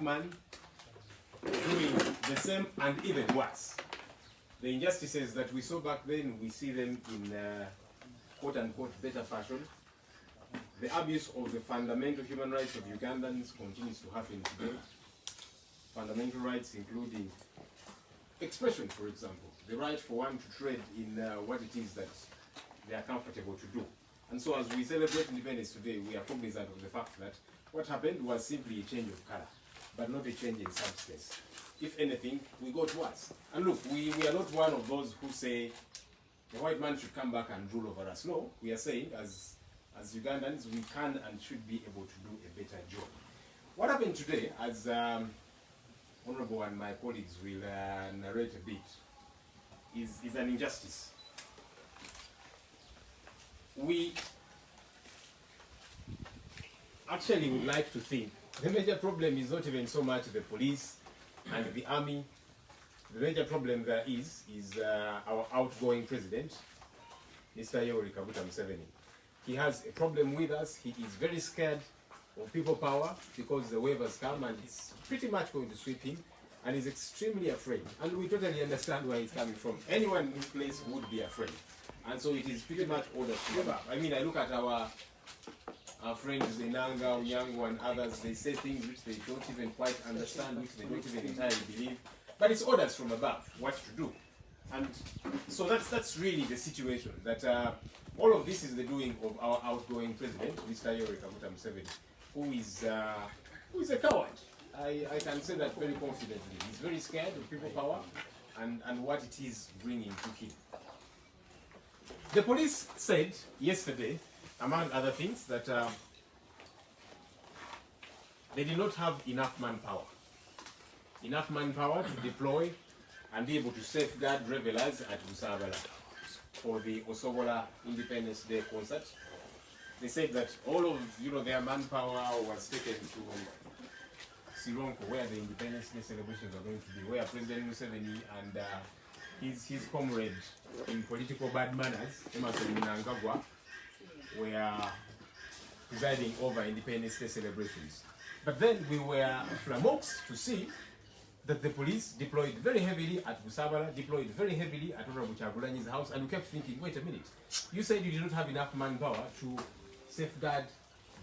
black man doing the same and even worse. The injustices that we saw back then, we see them in quote-unquote better fashion. The abuse of the fundamental human rights of Ugandans continues to happen today. Fundamental rights including expression, for example, the right for one to trade in what it is that they are comfortable to do. And so as we celebrate independence today, we are cognizant of the fact that what happened was simply a change of color, but not a change in substance. If anything, we got worse. And look, we are not one of those who say the white man should come back and rule over us. No, we are saying as Ugandans, we can and should be able to do a better job. What happened today, as Honorable and my colleagues will narrate a bit, is an injustice. We actually would like to think the major problem is not even so much the police and the army. The major problem there is our outgoing president, Mr. Yoweri Kaguta Museveni. He has a problem with us. He is very scared of people power because the wave has come and it's pretty much going to sweep him, and he's extremely afraid. And we totally understand where he's coming from. Anyone in this place would be afraid. And so it is pretty much orders from above. I mean, I look at our friends Inanga, Onyango and others, they say things which they don't even quite understand, which they don't even entirely believe. But it's orders from above what to do. And so that's really the situation, that all of this is the doing of our outgoing president, Mr. Yoweri Kaguta Museveni, who is a coward. I can say that very confidently. He's very scared of people power and what it is bringing to him. The police said yesterday, among other things, that they did not have enough manpower. Enough manpower to deploy and be able to safeguard revelers at Busabala for the Osobola Independence Day concert. They said that all of their manpower was taken to Sironko, where the Independence Day celebrations are going to be, where President Museveni and his comrade in political bad manners, Emerson Mnangagwa, were presiding over Independence Day celebrations. But then we were flummoxed to see that the police deployed very heavily at Busabala, deployed very heavily at Honorable Chagulanyi's house, and we kept thinking, wait a minute, you said you did not have enough manpower to safeguard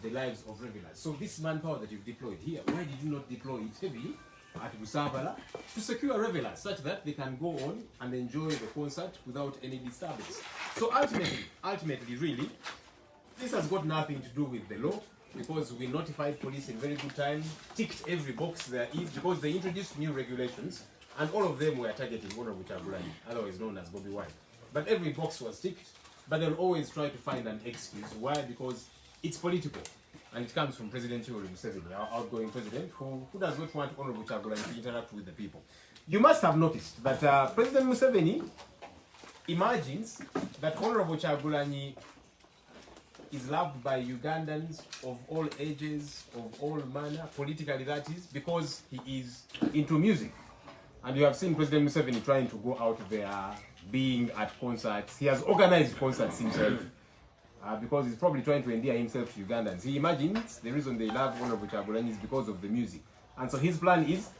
the lives of revelers. So this manpower that you've deployed here, why did you not deploy it heavily at Busabala to secure revelers such that they can go on and enjoy the concert without any disturbance? So ultimately, really, this has got nothing to do with the law, because we notified police in very good time, ticked every box there is, because they introduced new regulations, and all of them were targeting Honorable Chagulanyi, otherwise known as Bobiwine. But every box was ticked, but they'll always try to find an excuse. Why? Because it's political, and it comes from President Yoweri Museveni, our outgoing president, who does not want Honorable Chagulanyi to interact with the people. You must have noticed that President Museveni imagines that Honorable Chagulanyi is loved by Ugandans of all ages, of all manner, politically that is, because he is into music. And you have seen President Museveni trying to go out there, being at concerts. He has organized concerts himself, because he's probably trying to endear himself to Ugandans. He imagines the reason they love Honorable Chagulanyi is because of the music. And so his plan is,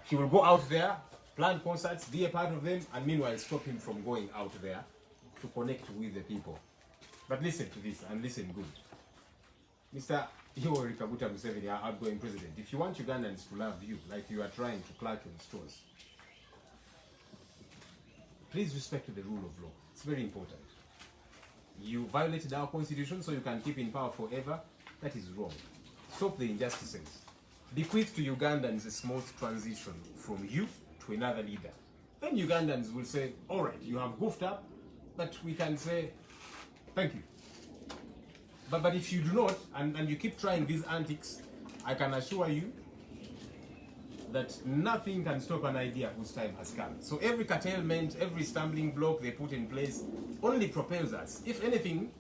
he will go out there, plan concerts, be a part of them, and meanwhile stop him from going out there to connect with the people. But listen to this, and listen good. Mr. Yoweri Kaguta Museveni, our outgoing president, if you want Ugandans to love you like you are trying to clutch on straws, please respect the rule of law. It's very important. You violated our constitution so you can keep in power forever. That is wrong. Stop the injustices. Bequeath to Ugandans a smooth transition from you to another leader. Then Ugandans will say, all right, you have goofed up, but we can say, thank you. But if you do not, and you keep trying these antics, I can assure you that nothing can stop an idea whose time has come. So every curtailment, every stumbling block they put in place only propels us. If anything,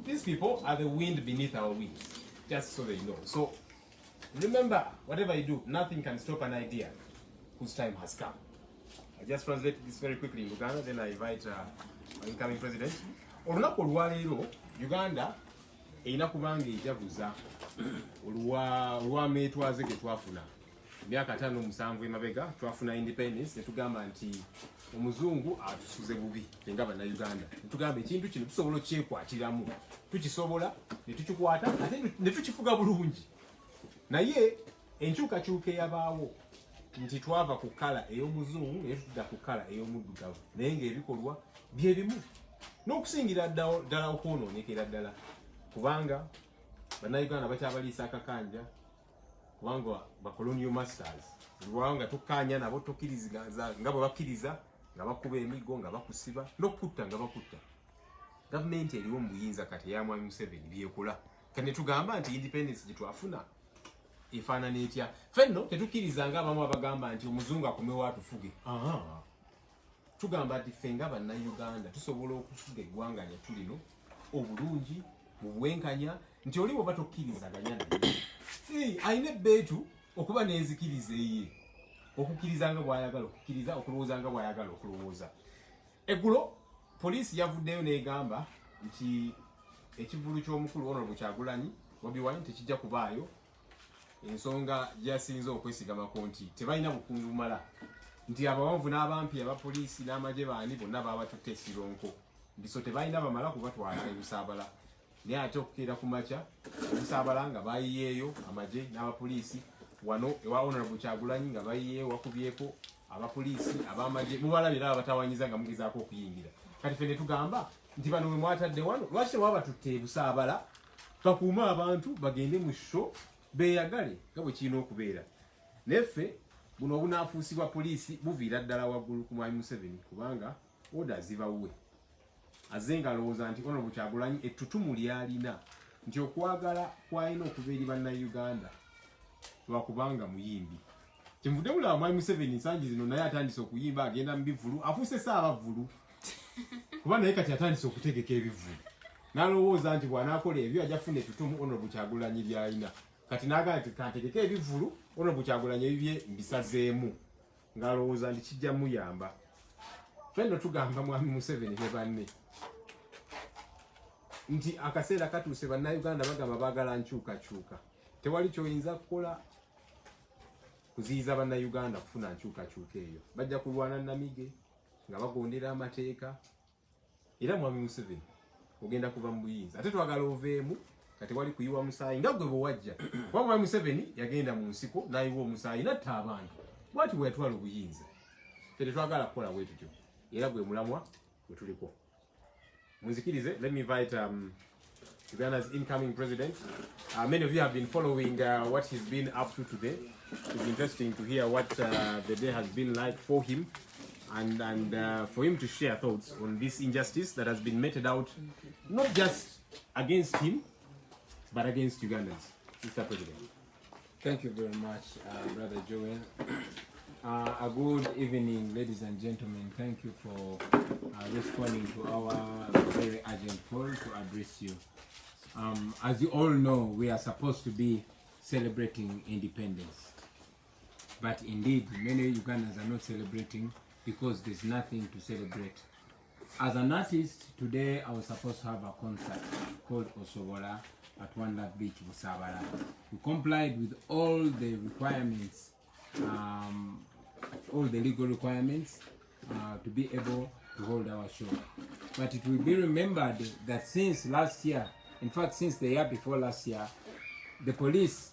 these people are the wind beneath our wings, just so they know. So remember, whatever you do, nothing can stop an idea whose time has come. I just translate this very quickly in Uganda, then I invite our incoming president. Olunaku olwaleero Uganda erina kubanga ejaguza olwa meetwaze ge twafuna emyaka 5-7 emabega twafuna independence netugamba nti omuzungu atusuze bubi nga bannayuganda netugamba ekintu kino tusobola okyekwatiramu tukisobola netukikwata ate netukifuga bulungi naye enkyukakyuka eyabaawo nti twava ku kala ey'omuzungu naye tutudda ku kala ey'omuddugavu naye ng'ebikolwa bye bimu n'okusingira ddala okwonoonekera ddala kubanga bannayuganda bakyabaliisa akakanja kubanga ba colonial masters lwawo nga tukkaanya nabo tokkiriza nga bwe bakkiriza nga bakuba emiggo nga bakusiba n'okutta nga bakutta gavumenti eriwo mu buyinza kati eya mwami Museveni byekola kati netugamba nti independence gye twafuna efaanana etya ffenno tetukkiriza nga abamu abagamba nti omuzungu akomewo atufuge tugamba nti ffe nga bannayuganda tusobola okufuga eggwanga lyattu lino obulungi mu bwenkanya nti oli bwoba tokkirizaganya naye alina ebbeetu okuba n'enzikiriza eye okukkiriza nga bw'ayagala okukkiriza okulowooza nga bw'ayagala okulowooza eggulo poliisi yavuddeyo n'egamba nti ekivulu ky'omukulu ono Kyagulanyi Bobiwine tekijja kubaayo ensonga gyasinze okwesigamako nti tebalina bukungu bumala nti abawanvu n'abampi abapoliisi n'amagye baani bonna babatutte esironko ndiso tebalina bamala kubatwala ebusaabala naye ate okukeera ku makya ebusaabala nga bayiyeeyo amagye n'abapoliisi wano ewa Honorable Kyagulanyi nga bayiyeeyo wakubyeko abapoliisi abamagye mubalabye n'abo batawanyiza nga mugezaako okuyingira kati ffe ne tugamba nti bano we mwatadde wano lwaki tewaba tutte ebusaabala bakuume abantu bagende mu sho beeyagale nga bwe kirina okubeera neffe buno obunaafuusibwa poliisi buviira ddala waggulu ku mwami Museveni kubanga oda zibawuwe azze nga alowooza nti Honorable Kyagulanyi ettutumu lyalina nti okwagala kwalina okuba eri bannayuganda lwakubanga muyimbi kyenvudde mulaba mwami Museveni ensangi zino naye atandise okuyimba agenda mu bivulu afuuse saabavulu kuba naye kati atandise okutegeka ebivulu n'alowooza nti bw'anaakola ebyo ajja funa ettutumu Honorable Kyagulanyi lyalina kati naagala nti kantegeke ebivulu Honorable Kyagulanyi ebibye mbisazeemu ng'alowooza nti kijja muyamba ffenno tugamba mwami Museveni ne banne nti akaseera katuuse bannayuganda bagamba baagala nkyukakyuka tewali kyoyinza kukola kuziyiza bannayuganda kufuna nkyukakyuka eyo bajja kulwana namige nga bagondera amateeka era mwami Museveni ogenda kuva mu buyinza ate twagala oveemu kati wali kuyiwa musaayi nga gwe bwe wajja kuba mwami Museveni yagenda mu nsiko n'ayiwa omusaayi n'atta abantu bwati bwe yatwala obuyinza ffe tetwagala kukola bwe tutyo era gwe mulamwa gwe tuliko munzikirize. Let me invite Uganda's incoming president. Many of you have been following what he's been up to today. It's interesting to hear what the day has been like for him and for him to share thoughts on this injustice that has been meted out not just against him but against Ugandans. Mr. President. Thank you very much, Brother Joel. A good evening, ladies and gentlemen. Thank you for responding to our very urgent call to address you. As you all know, we are supposed to be celebrating independence. But indeed, many Ugandans are not celebrating because there's nothing to celebrate. As an artist, today I was supposed to have a concert called Osobola at One Love Beach, Busabala. We complied with all the requirements, all the legal requirements to be able to hold our show. But it will be remembered that since last year, in fact since the year before last year, the police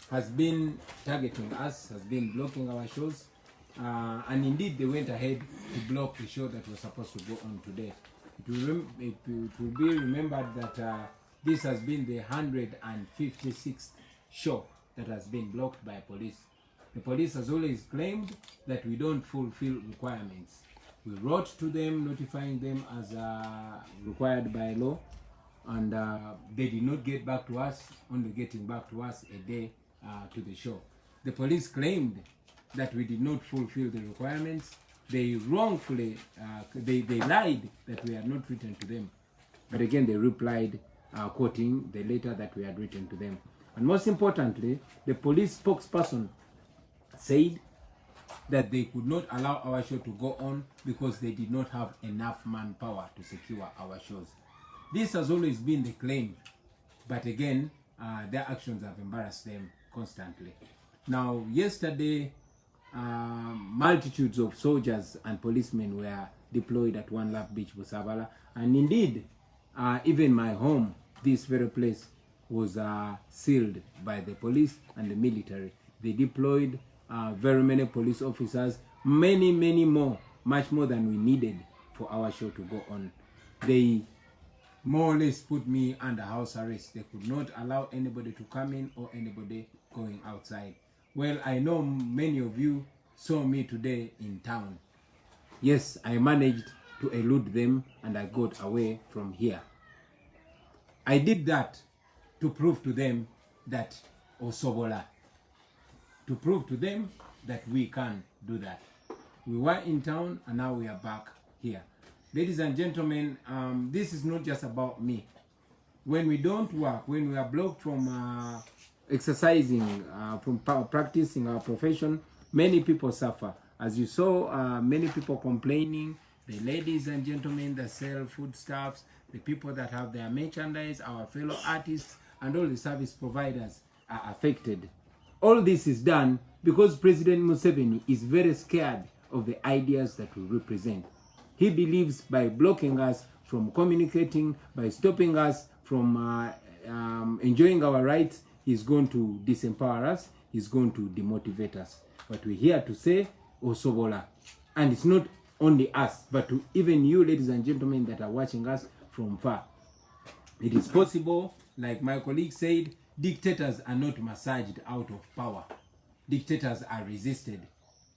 has been targeting us, has been blocking our shows, and indeed they went ahead to block the show that was supposed to go on today. It will be remembered that this has been the 156th show that has been blocked by police. The police has always claimed that we don't fulfill requirements. We wrote to them notifying them as required by law, and they did not get back to us, only getting back to us a day to the show. The police claimed that we did not fulfill the requirements. They wrongfully, they lied that we had not written to them. But again, they replied quoting the letter that we had written to them. And most importantly, the police spokesperson said that they could not allow our show to go on because they did not have enough manpower to secure our shows. This has always been the claim, but again, their actions have embarrassed them constantly. Now, yesterday, multitudes of soldiers and policemen were deployed at One Love Beach, Busabala, and indeed, even my home, this very place, was sealed by the police and the military. They deployed very many police officers, many more, much more than we needed for our show to go on. They more or less put me under house arrest. They could not allow anybody to come in or anybody going outside. Well, I know many of you saw me today in town. Yes, I managed to elude them and I got away from here. I did that to prove to them that Osobola, to prove to them that we can do that. We were in town and now we are back here. Ladies and gentlemen, this is not just about me. When we don't work, when we are blocked from exercising, from practicing our profession, many people suffer. As you saw, many people complaining, the ladies and gentlemen that sell foodstuffs, the people that have their merchandise, our fellow artists, and all the service providers are affected. All this is done because President Museveni is very scared of the ideas that we represent. He believes by blocking us from communicating, by stopping us from enjoying our rights, he's going to disempower us, he's going to demotivate us. But we're here to say, Osobola. And it's not only us, but to even you, ladies and gentlemen, that are watching us from far. It is possible, like my colleague said, dictators are not massaged out of power. Dictators are resisted.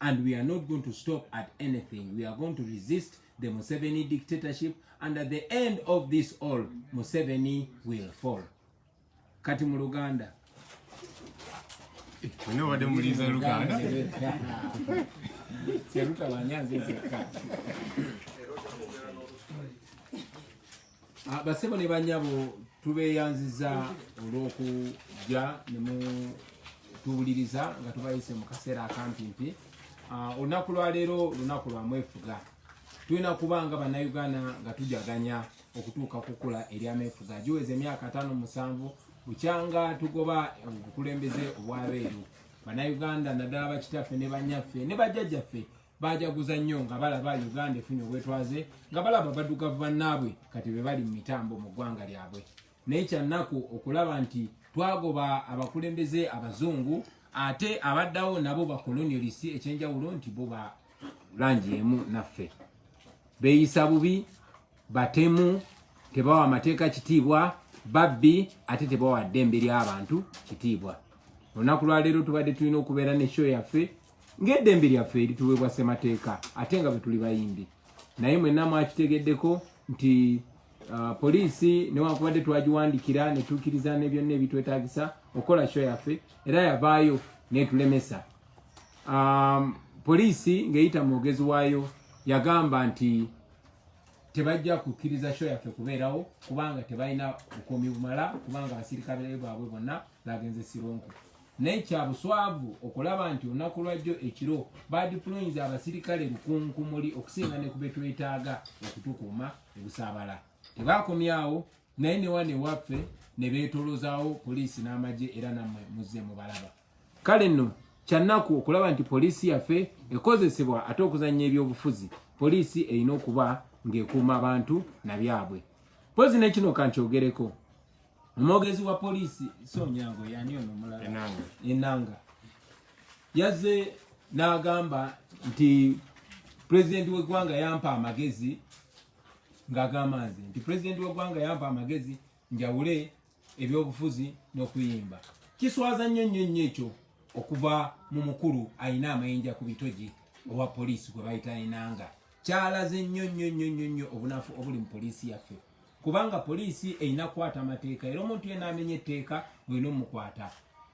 And we are not going to stop at anything. We are going to resist the Museveni dictatorship, and at the end of this all, Museveni will fall. Kati mu Luganda. Wino wade muliza Luganda. Seruta wanyanze zeka. Basebo ne banyabo tubeyanziza olw'okujja ne mu tuwuliriza nga tubayise mu kaseera akampimpi. Olunaku lwa leero lunaku lwa mwefuga. Tulina kubanga bannayuganda nga tujaganya okutuuka kukula ery'ameefuga. Giweze emyaka 5-7 bukyanga tugoba obukulembeze obwabeeru. Bannayuganda naddala bakitaffe ne banyaffe ne bajjajjaffe bajaguza nnyo nga balaba Uganda efunye obwetwaze, nga balaba baddugavu bannaabwe kati be bali mu mitambo mu ggwanga lyabwe. Naye kyannaku okulaba nti twagoba abakulembeze abazungu ate abaddawo nabo bakolonialisi ekyenjawulo nti bo ba langi emu naffe. Beeyisa bubi, batemu, tebawa amateeka kitiibwa, babbi ate tebawa ddembe ly'abantu kitiibwa. Olunaku lwa leero tubadde tulina okubeera ne show yaffe ng'eddembe lyaffe erituweebwa ssemateeka ate nga bwe tuli bayimbi. Naye mwenna mwakitegeddeko nti poliisi newankubadde twagiwandikira ne tukkiriza ne byonna ebitwetaagisa okukola show yaffe era yavaayo n'etulemesa. Poliisi ng'eyita mu mwogezi waayo yagamba nti tebajja kukkiriza show yaffe kubeerawo kubanga tebalina bukuumi bumala, kubanga abasirikale baabwe bonna bagenze Sironko. Naye kya buswavu okulaba nti olunaku lwajjo ekiro badiployinze abasirikale lukunkumuli okusinga ne ku be twetaaga okutukuuma ebusaabala. Tebaakomyawo naye ne wane waffe ne beetolozaawo poliisi n'amagye era nammwe muzze mu balaba. Kale nno kyannaku okulaba nti poliisi yaffe ekozesebwa ate okuzannya ebyobufuzi. Poliisi erina okuba ng'ekuuma abantu na byabwe. Pozi n'ekino kankyogereko. Omwogezi wa poliisi Sonyango yani ono mulala Enanga yazze n'agamba nti pulezidenti w'eggwanga yampa amagezi ng'agamba nze nti pulezidenti w'eggwanga yampa amagezi njawule ebyobufuzi n'okuyimba. Kiswaza nnyo ekyo okuva mu mukulu ayina amayinja ku bitogi owa poliisi gwe bayita Enanga. Kyalaze nnyo obunafu obuli mu poliisi yaffe. Kubanga poliisi erina kukwata amateeka era omuntu yenna amenya etteeka olina omukwata.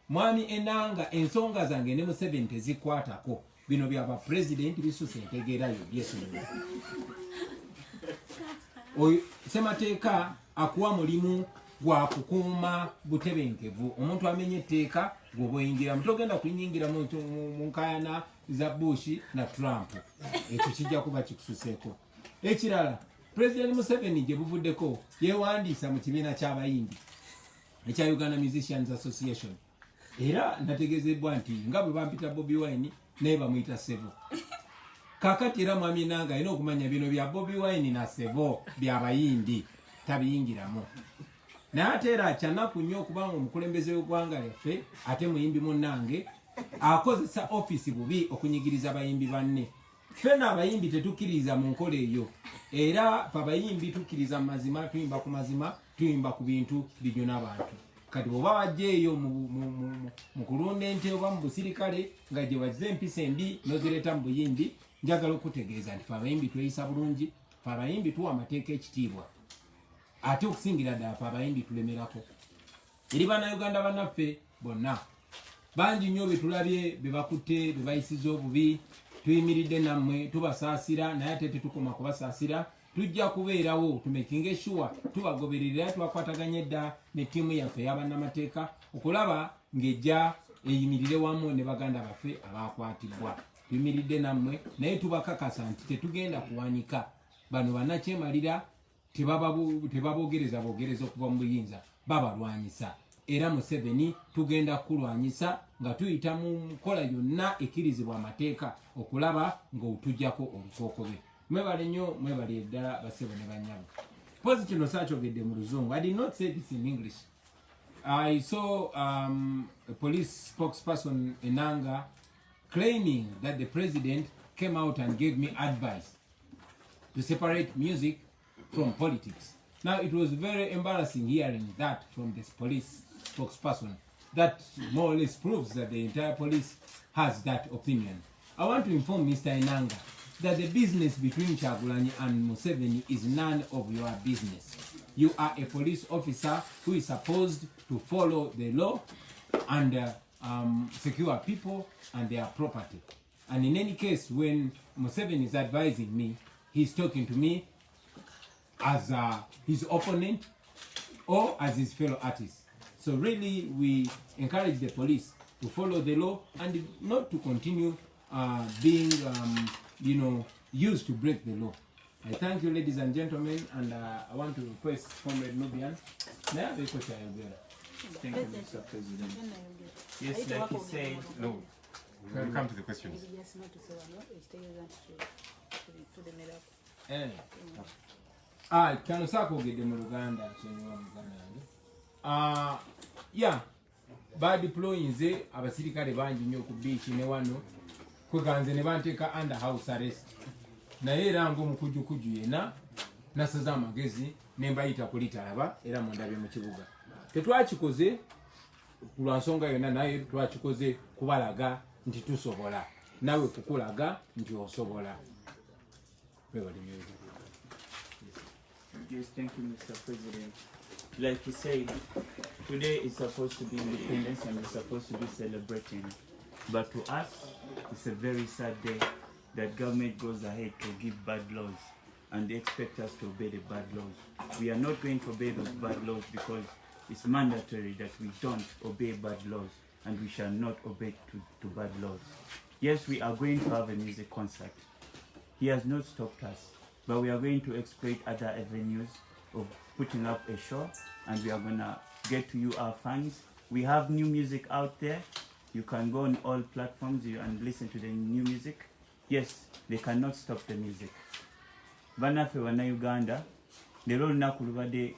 Mwami Enanga ensonga zange ne Museveni tezikwatako. Bino byaba pulezidenti bisusa entegeerayo byesonyiwa. Ssemateeka akuwa mulimu gwa kukuuma butebenkevu. Omuntu amenya etteeka gwoba oyingira. Mutogenda kunyingira mu nkaayana za Bush na Trump. Ekyo kijja kuba kikususeeko. Ekirala President Museveni gye buvuddeko yeewandiisa mu kibiina ky'abayimbi ekya Uganda Musicians Association. era nategezebwa nti nga bwe bampita Bobi Wine naye bamuyita Sevo. Kakati era mwami Enanga alina okumanya bino bya Bobi Wine na Sevo byabayimbi tabiyingiramu. Naye ate era akyanaku nnyo okubanga omukulembeze w'eggwanga lyaffe ate muyimbi munnange akozesa ofisi bubi okunyigiriza abayimbi banne. Fena abayimbi tetukkiriza mu nkola eyo, era abayimbi tukkiriza mu mazima, tuyimba ku mazima, tuyimba ku bintu bijuna abantu. Kati bw'oba wajja eyo mu kulunda ente oba mu busirikale nga gye wazze empisa embi n'ozireeta mu buyimbi, njagala okutegeeza nti abayimbi tweyisa bulungi, abayimbi tuwa amateeka ekitiibwa, ate okusingira ddala abayimbi tulemerako. Eri bannayuganda bannaffe bonna bangi nnyo betulabye bebakutte bebayisiza obubi, tuyimiridde nammwe tubasaasira, naye ate tetukoma kubasaasira. Tujja kubeerawo tumekinga sure tubagoberera, twakwataganye edda ne ttiimu yaffe ey'abannamateeka okulaba ng'ejja eyimirire wamu ne baganda baffe abakwatibwa. Tuyimiridde nammwe naye tubakakasa nti tetugenda kuwanika bano bannakyemalira, tebabogereza bogereza okuva mu buyinza, babalwanyisa. Era Museveni tugenda kulwanyisa nga tuyita mu nkola yonna ekkirizibwa amateeka okulaba ng'otujjako olukookobe. Mwebale nnyo, mwebale eddala basebo ne banyabo. Pozi kino saakyogedde mu Luzungu. I did not say this in English. I saw a police spokesperson Enanga claiming that the president came out and gave me advice to separate music from politics. Now, it was very embarrassing hearing that from this police spokesperson. That more or less proves that the entire police has that opinion. I want to inform Mr. Enanga that the business between Kyagulanyi and Museveni is none of your business. You are a police officer who is supposed to follow the law and secure people and their property. And in any case, when Museveni is advising me, he's talking to me as his opponent or as his fellow artist. So really, we encourage the police to follow the law and not to continue being, used to break the law. I thank you, ladies and gentlemen, and I want to request Comrade Nubian. Thank you, Mr. President. Yes, like he said, No, we'll come to the questions. Kano saakogedde mu Luganda kyenyiwa Muganda yange. Badeployinze abasirikale bangi nnyo ku beach ne wano kweganze ne banteeka under house arrest. Naye era ng'omukujjukujju yena nasaza amagezi ne mbayita kulitalaba era mundabye mu kibuga. Tetwakikoze ku lwa nsonga yonna, naye twakikoze kubalaga nti tusobola, nawe kukulaga nti osobola. yes, thank you, Mr. President. Like he said, today is supposed to be independence and we're supposed to be celebrating. But to us, it's a very sad day that government goes ahead to give bad laws and they expect us to obey the bad laws. We are not going to obey those bad laws because it's mandatory that we don't obey bad laws and we shall not obey to bad laws. Yes, we are going to have a music concert. He has not stopped us, but we are going to exploit other avenues of putting up a show and we are going to get to you, our fans. We have new music out there. You can go on all platforms and listen to the new music. Yes, they cannot stop the music. Banafe wana Uganda, lero lunaku lubadde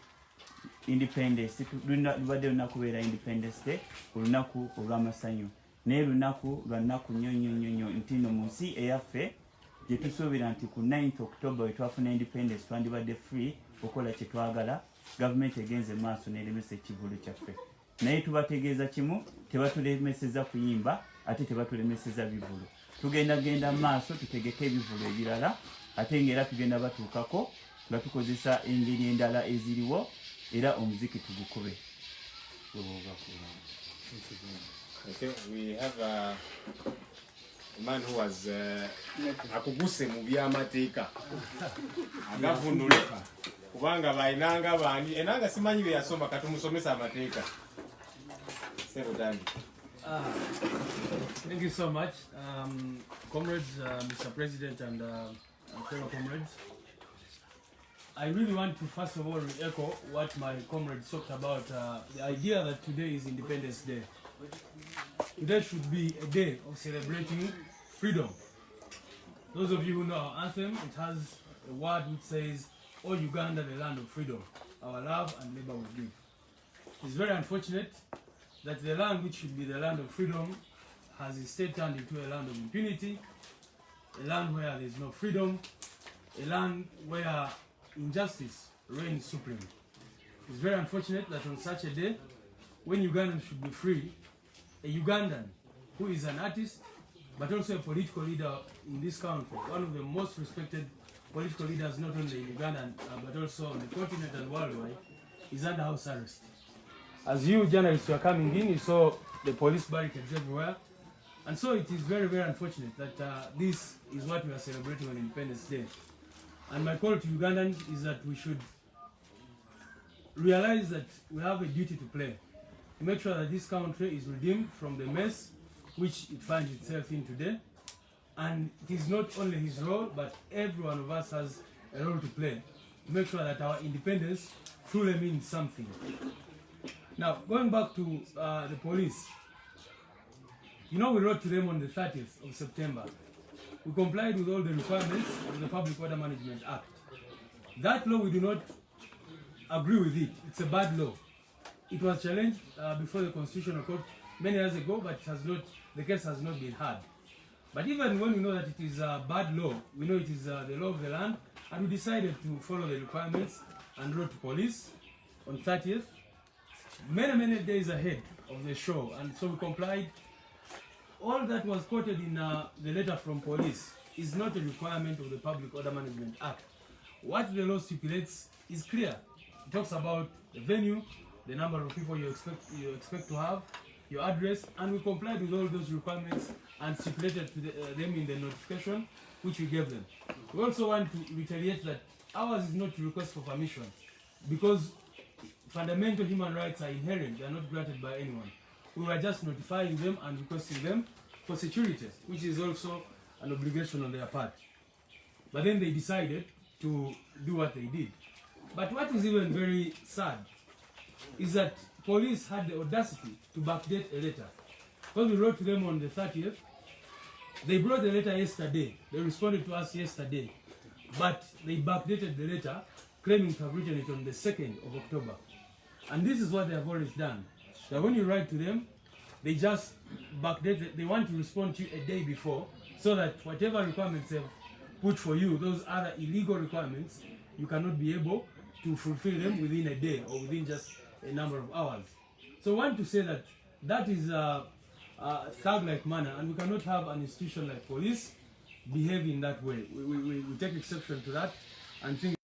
Independence, lubadde lunaku beera Independence Day, olunaku olw'amasanyu. Naye lunaku lwa nnaku nnyo nti nno mu nsi eyaffe gye tusuubira nti ku 9th October we twafuna independence twandibadde free okukola kye twagala, gavumenti egenze maaso n'eremesa ekivulu kyaffe. Naye tubategeeza kimu, tebatulemeseza kuyimba ate tebatulemeseza bivulu. Tugenda maaso tutegeke ebivulu ebirala ate ng'era tugenda batuukako nga tukozesa engeri endala eziriwo era omuziki tugukube. Okay, we have a man who was akuguse mu by'amateeka agavundule kubanga bainanga bani enanga simanyi bye yasoma katumusomesa amateeka. Thank you so much, comrades, Mr. President, and fellow comrades. I really want to first of all echo what my comrades talked about, the idea that today is Independence Day. today should be a day of celebrating freedom. Those of you who know our anthem, it has a word which says, "O Uganda, the land of freedom, our love and labor will give." It's very unfortunate that the land which should be the land of freedom has instead turned into a land of impunity, a land where there is no freedom, a land where injustice reigns supreme. It's very unfortunate that on such a day, when Ugandans should be free, a Ugandan who is an artist but also a political leader in this country, one of the most respected political leaders not only in Uganda but also on the continent and worldwide, is under house arrest. As you journalists were coming in, you saw the police barricades everywhere. And so it is very, very unfortunate that this is what we are celebrating on Independence Day. And my call to Ugandans is that we should realize that we have a duty to play, to make sure that this country is redeemed from the mess which it finds itself in today. And it is not only his role, but every one of us has a role to play, to make sure that our independence truly means something. Now, going back to the police, you know, we wrote to them on the 30th of September. We complied with all the requirements of the Public Order Management Act. That law, we do not agree with it. It's a bad law. It was challenged before the Constitutional Court many years ago, but the case has not been heard. But even when we know that it is a bad law, we know it is the law of the land, and we decided to follow the requirements and wrote to police on 30th, many days ahead of the show, and so we complied. All that was quoted in the letter from police is not a requirement of the Public Order Management Act. What the law stipulates is clear. It talks about the venue, the number of people you expect to have, your address, and we complied with all those requirements and stipulated to them in the notification which we gave them. We also want to reiterate that ours is not to request for permission, because fundamental human rights are inherent, they are not granted by anyone. We were just notifying them and requesting them for security, which is also an obligation on their part. But then they decided to do what they did. But what is even very sad is that police had the audacity to backdate a letter. Because we wrote to them on the 30th, they brought the letter yesterday. They responded to us yesterday. But they backdated the letter, claiming to have written it on the 2nd of October. And this is what they have always done. That when you write to them, they just backdate, they want to respond to you a day before, so that whatever requirements they've put for you, those other illegal requirements, you cannot be able to fulfill them within a day or within just a number of hours. So I want to say that that is a thug-like manner, and we cannot have an institution like police behave in that way. We take exception to that and think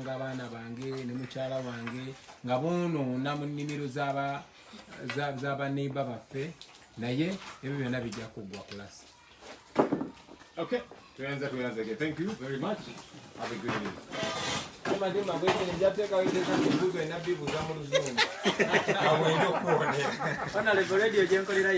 kusanga abaana bange ne mukyala wange nga bonoona mu nnimiro z'abaneiba baffe naye ebyo byonna bijja kuggwa kulasa. Okay, thank you very much. Have a good evening. Madima bwekenjateeka witeeka ebibuuzo enabbibuuza mu luzungu. Ona lego radio gyenkolera